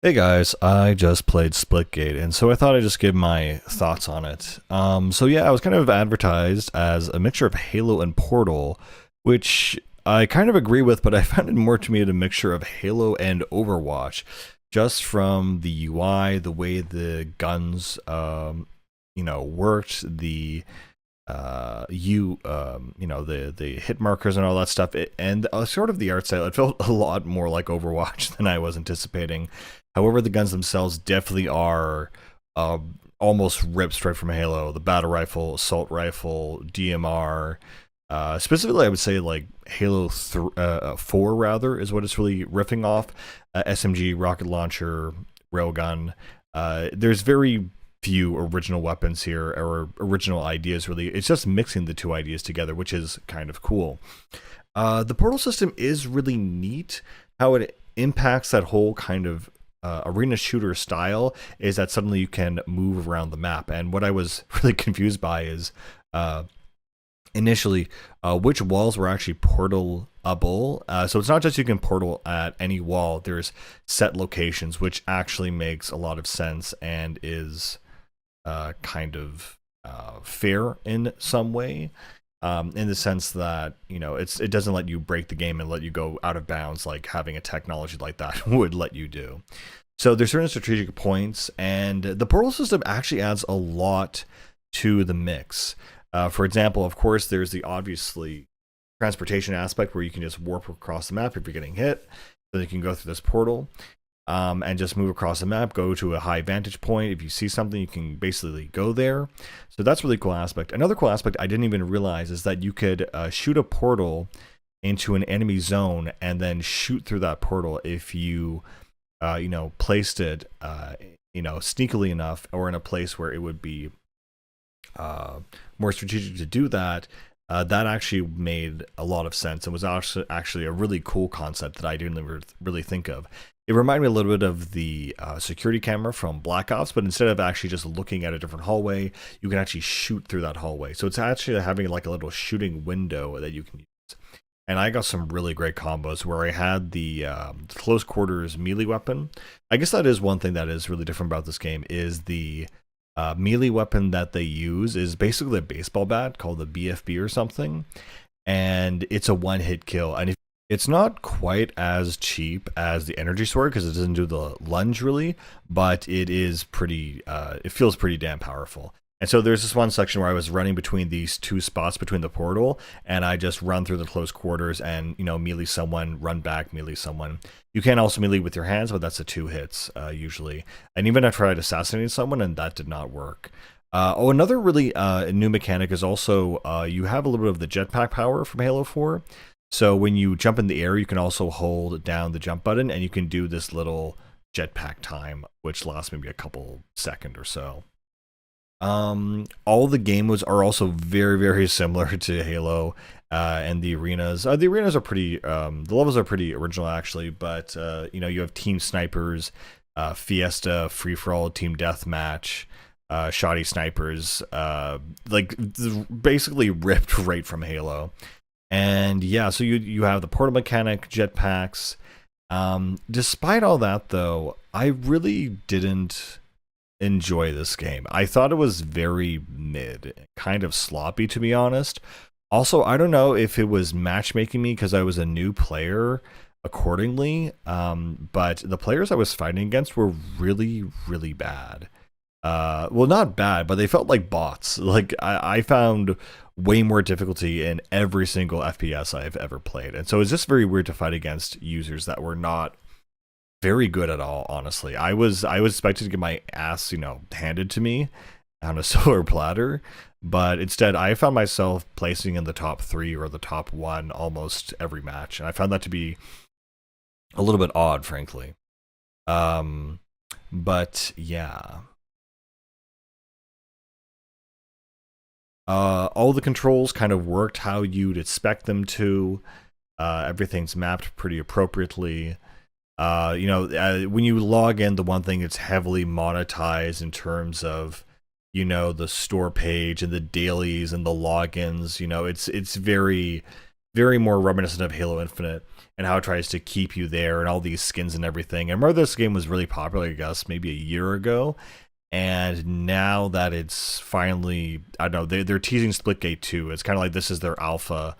Hey guys, I just played Splitgate, and so I thought I'd just give my thoughts on it. So yeah, I was kind of advertised as a mixture of Halo and Portal, which I kind of agree with, but I found it more to me a mixture of Halo and Overwatch, just from the UI, the way the guns, worked, the the hit markers and all that stuff, and sort of the art style. It felt a lot more like Overwatch than I was anticipating. However, the guns themselves definitely are uh, almost ripped straight from Halo. The battle rifle, assault rifle, DMR. Specifically, I would say like Halo 4 rather is what it's really riffing off. SMG, rocket launcher, railgun. There's very few original weapons here or original ideas really. It's just mixing the two ideas together, which is kind of cool. The portal system is really neat. How it impacts that whole kind of arena shooter style is that suddenly you can move around the map. And what I was really confused by is uh, initially which walls were actually portalable. So it's not just you can portal at any wall. There's set locations, which actually makes a lot of sense and is kind of fair in some way, in the sense that it doesn't let you break the game and let you go out of bounds like having a technology like that would let you do. So there's certain strategic points, and the portal system actually adds a lot to the mix. For example, of course, there's the obviously transportation aspect where you can just warp across the map if you're getting hit. So you can go through this portal and just move across the map, go to a high vantage point. If you see something, you can basically go there. So that's a really cool aspect. Another cool aspect I didn't even realize is that you could shoot a portal into an enemy zone and then shoot through that portal if you, placed it, sneakily enough or in a place where it would be more strategic to do that. That actually made a lot of sense and was actually a really cool concept that I didn't really think of. It reminded me a little bit of the security camera from Black Ops, but instead of actually just looking at a different hallway, you can actually shoot through that hallway. So it's actually having like a little shooting window that you can use. And I got some really great combos where I had the close quarters melee weapon. I guess that is one thing that is really different about this game is the melee weapon that they use is basically a baseball bat called the BFB or something, and it's a one-hit kill. And it's not quite as cheap as the energy sword because it doesn't do the lunge really, but it is pretty. It feels pretty damn powerful. And so there's this one section where I was running between these two spots between the portal, and I just run through the close quarters and melee someone, run back, melee someone. You can also melee with your hands, but that's a 2 hits usually. And even I tried assassinating someone, and that did not work. Another really new mechanic is also you have a little bit of the jetpack power from Halo 4. So when you jump in the air, you can also hold down the jump button, and you can do this little jetpack time, which lasts maybe a couple seconds or so. All the game modes are also very, very similar to Halo, and the arenas. The arenas are pretty, the levels are pretty original actually, but you have team snipers, Fiesta, free for all, team deathmatch, shoddy snipers, basically ripped right from Halo. And yeah, so you have the portal mechanic, jetpacks. Despite all that, though, I really didn't enjoy this game. I thought it was very mid, kind of sloppy to be honest. Also, I don't know if it was matchmaking me because I was a new player accordingly, but the players I was fighting against were really, really bad. Well, not bad, but they felt like bots. Like I found way more difficulty in every single FPS I've ever played, and so it's just very weird to fight against users that were not very good at all. Honestly, I was expected to get my ass handed to me on a silver platter, but instead I found myself placing in the top 3 or the top 1 almost every match, and I found that to be a little bit odd, frankly. But yeah. All the controls kind of worked how you'd expect them to. Everything's mapped pretty appropriately. When you log in, the one thing it's heavily monetized in terms of, the store page and the dailies and the logins. It's very very more reminiscent of Halo Infinite and how it tries to keep you there and all these skins and everything. And remember, this game was really popular, I guess, maybe a year ago. And now that it's finally, I don't know, they're teasing Splitgate 2. It's kind of like this is their alpha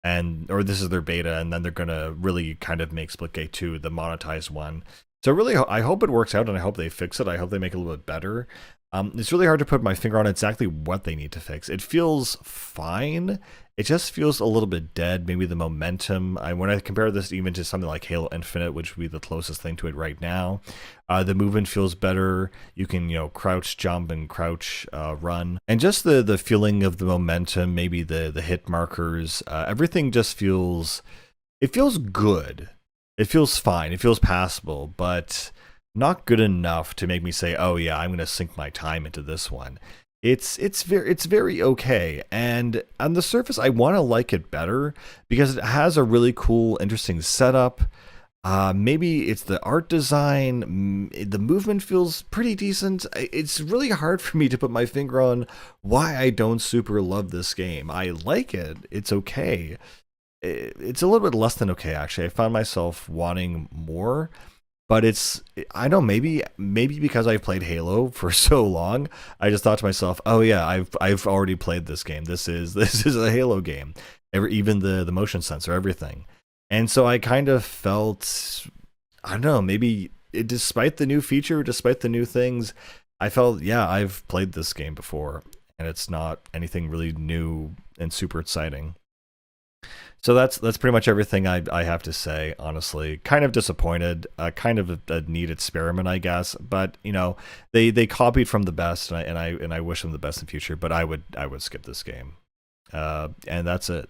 and or this is their beta, and then they're gonna really kind of make Splitgate 2 the monetized one. So really, I hope it works out, and I hope they fix it. I hope they make it a little bit better. It's really hard to put my finger on exactly what they need to fix. It feels fine. It just feels a little bit dead. Maybe the momentum. When I compare this even to something like Halo Infinite, which would be the closest thing to it right now, the movement feels better. You can crouch, jump, and crouch, run, and just the feeling of the momentum. Maybe the hit markers. Everything just feels. It feels good. It feels fine. It feels passable, but not good enough to make me say, "Oh yeah, I'm going to sink my time into this one." It's very okay, and on the surface, I want to like it better because it has a really cool, interesting setup. Maybe it's the art design. The movement feels pretty decent. It's really hard for me to put my finger on why I don't super love this game. I like it. It's okay. It's a little bit less than okay, actually. I found myself wanting more, but I don't know, maybe because I've played Halo for so long, I just thought to myself, oh yeah, I've already played this game. This is a Halo game. Even the motion sensor, everything. And so I kind of felt, I don't know, maybe despite the new feature, despite the new things, I felt, yeah, I've played this game before, and it's not anything really new and super exciting. So that's pretty much everything I have to say. Honestly, kind of disappointed. Kind of a neat experiment, I guess. But they copied from the best, and I wish them the best in the future. But I would skip this game. And that's it.